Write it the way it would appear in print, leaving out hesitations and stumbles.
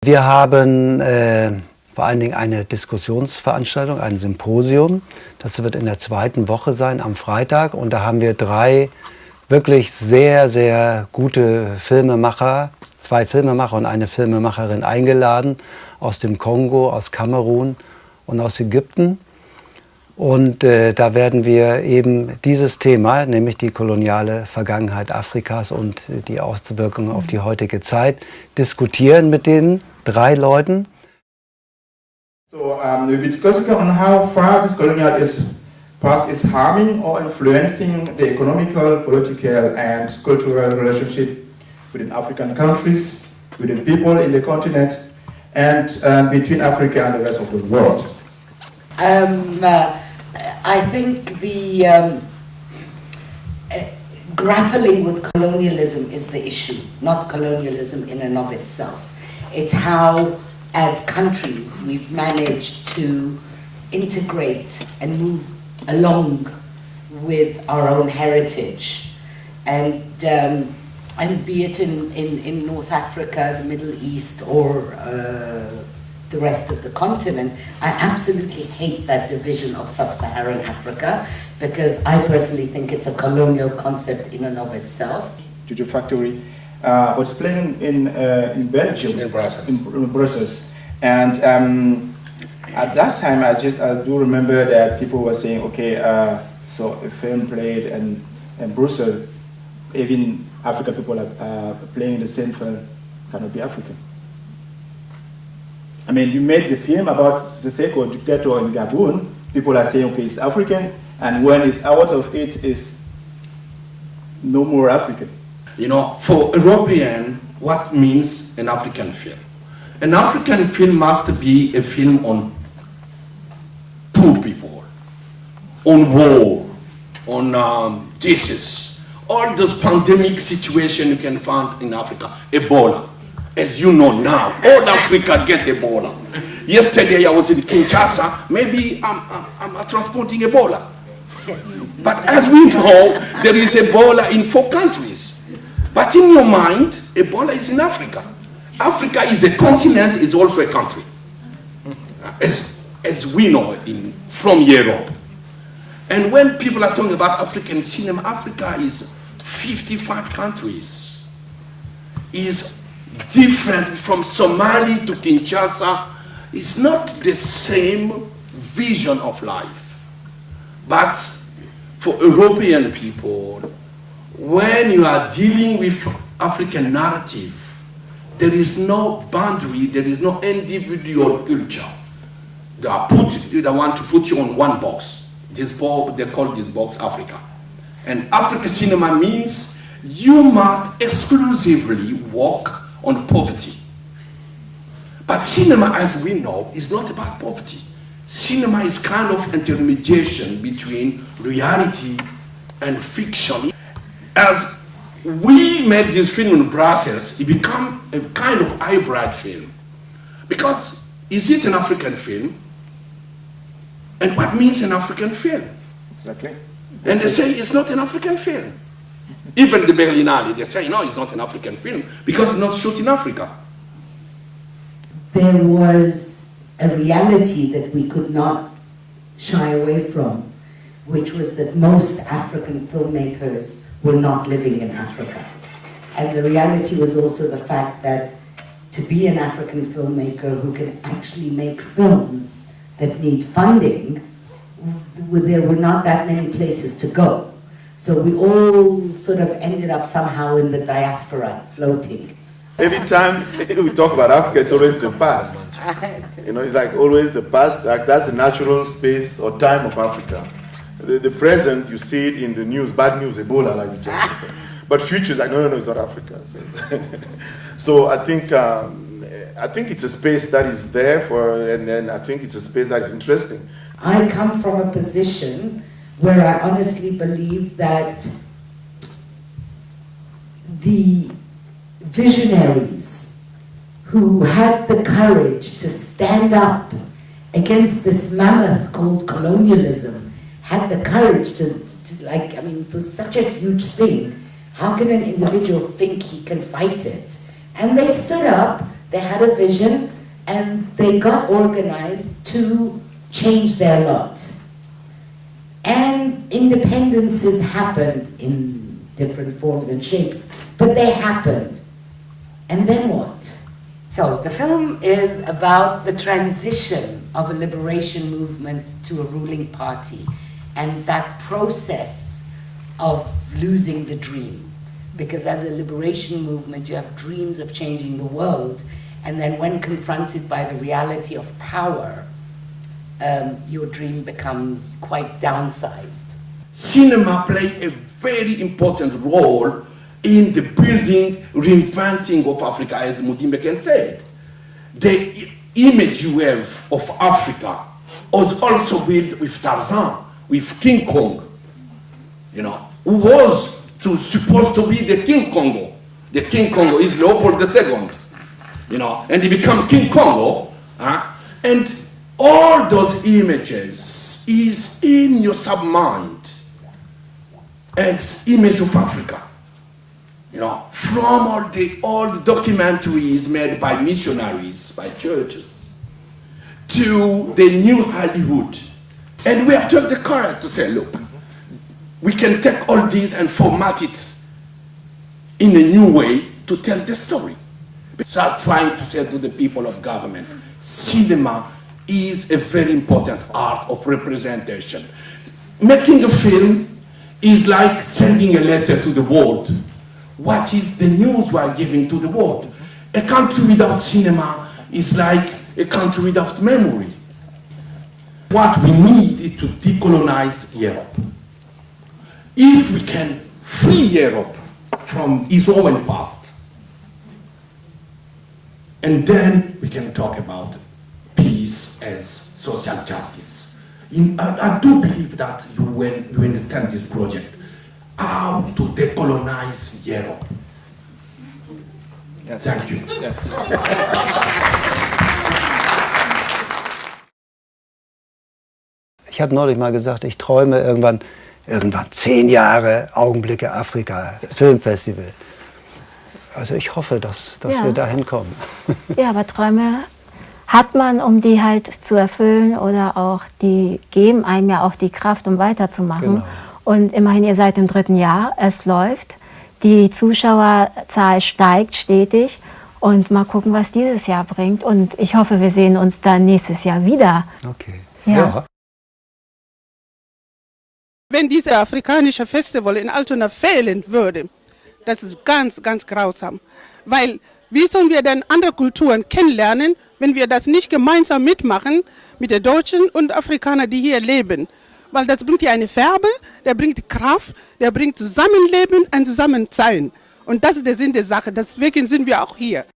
Wir haben vor allen Dingen eine Diskussionsveranstaltung, ein Symposium. Das wird in der zweiten Woche sein, am Freitag. Und da haben wir 3 wirklich sehr, sehr gute Filmemacher, 2 Filmemacher und eine Filmemacherin eingeladen aus dem Kongo, aus Kamerun und aus Ägypten. Und da werden wir eben dieses Thema, nämlich die koloniale Vergangenheit Afrikas und die Auswirkungen auf die heutige Zeit, diskutieren mit den 3 Leuten. So we'll be discussing on how far this colonial past is harming or influencing the economical, political and cultural relationship within African countries, within people in the continent, and between Africa and the rest of the world. I think the grappling with colonialism is the issue, not colonialism in and of itself. It's how, as countries, we've managed to integrate and move along with our own heritage. And be it in North Africa, the Middle East, or the rest of the continent, I absolutely hate that division of sub-Saharan Africa, because I personally think it's a colonial concept in and of itself. Juju Factory was playing in Belgium, in Brussels. And at that time, I do remember that people were saying, okay, so a film played in Brussels, even African people are playing the same film, cannot be African. I mean, you made the film about the Seko dictator in Gabon, people are saying, okay, it's African, and when it's out of it, it's no more African. You know, for European, what means an African film? An African film must be a film on poor people, on war, on dishes, all those pandemic situation you can find in Africa. Ebola. As you know now, all Africa get Ebola. Yesterday I was in Kinshasa, maybe I'm transporting Ebola. But as we know, there is Ebola in 4 countries. But in your mind, Ebola is in Africa. Africa is a continent, is also a country. As we know from Europe. And when people are talking about African cinema, Africa is 55 countries. Is different from Somali to Kinshasa. It's not the same vision of life. But for European people, when you are dealing with African narrative, there is no boundary, there is no individual culture. They want to put you on one box. They call this box Africa. And African cinema means you must exclusively work on poverty. But cinema, as we know, is not about poverty. Cinema is kind of intermediation between reality and fiction. As we made this film in Brussels, it became a kind of hybrid film. Because is it an African film? And what means an African film? Exactly. And they say it's not an African film. Even the Berlinale, they say, no, it's not an African film because it's not shot in Africa. There was a reality that we could not shy away from, which was that most African filmmakers were not living in Africa. And the reality was also the fact that to be an African filmmaker who can actually make films that need funding, there were not that many places to go. So we all sort of ended up somehow in the diaspora, floating. Every time we talk about Africa, it's always the past. You know, it's like always the past, like that's the natural space or time of Africa. The present, you see it in the news, bad news, Ebola, like you just said. But future is like, no, it's not Africa. So I think it's a space that is there and then I think it's a space that is interesting. I come from a position where I honestly believe that the visionaries who had the courage to stand up against this mammoth called colonialism had the courage to it was such a huge thing. How can an individual think he can fight it? And they stood up, They had a vision and they got organized to change their lot. And independences happened in different forms and shapes, but they happened. And then what? So the film is about the transition of a liberation movement to a ruling party and that process of losing the dream. Because as a liberation movement, you have dreams of changing the world, and then when confronted by the reality of power, your dream becomes quite downsized. Cinema plays a very important role in the building, reinventing of Africa, as Mudimbe said. The image you have of Africa was also built with Tarzan, with King Kong, who was supposed to be the King Congo. The King Congo is Leopold II, and he became King Congo, and all those images is in your submind as image of Africa. From all the old documentaries made by missionaries, by churches, to the new Hollywood. And we have to have the courage to say, look, we can take all this and format it in a new way to tell the story. So I'm trying to say to the people of government, cinema is a very important art of representation. Making a film is like sending a letter to the world. What is the news we are giving to the world? A country without cinema is like a country without memory. What we need is to decolonize Europe. If we can free Europe from its own past, and then we can talk about peace as social justice. I do believe that when you understand this project, how to decolonize Europe. Yes. Thank you. Yes. Ich habe neulich mal gesagt, ich träume irgendwann 10 Jahre Augenblicke Afrika, Filmfestival. Also ich hoffe, dass wir dahin kommen. Ja, aber Träume hat man, um die halt zu erfüllen, oder auch die geben einem ja auch die Kraft, um weiterzumachen. Genau. Und immerhin, ihr seid im 3. Jahr, es läuft, die Zuschauerzahl steigt stetig und mal gucken, was dieses Jahr bringt. Und ich hoffe, wir sehen uns dann nächstes Jahr wieder. Okay. Ja. Wenn dieses afrikanische Festival in Altona fehlen würde, das ist ganz, ganz grausam. Weil, wie sollen wir denn andere Kulturen kennenlernen, wenn wir das nicht gemeinsam mitmachen mit den Deutschen und Afrikanern, die hier leben? Weil das bringt ja eine Farbe, der bringt Kraft, der bringt Zusammenleben und Zusammensein. Und das ist der Sinn der Sache, deswegen sind wir auch hier.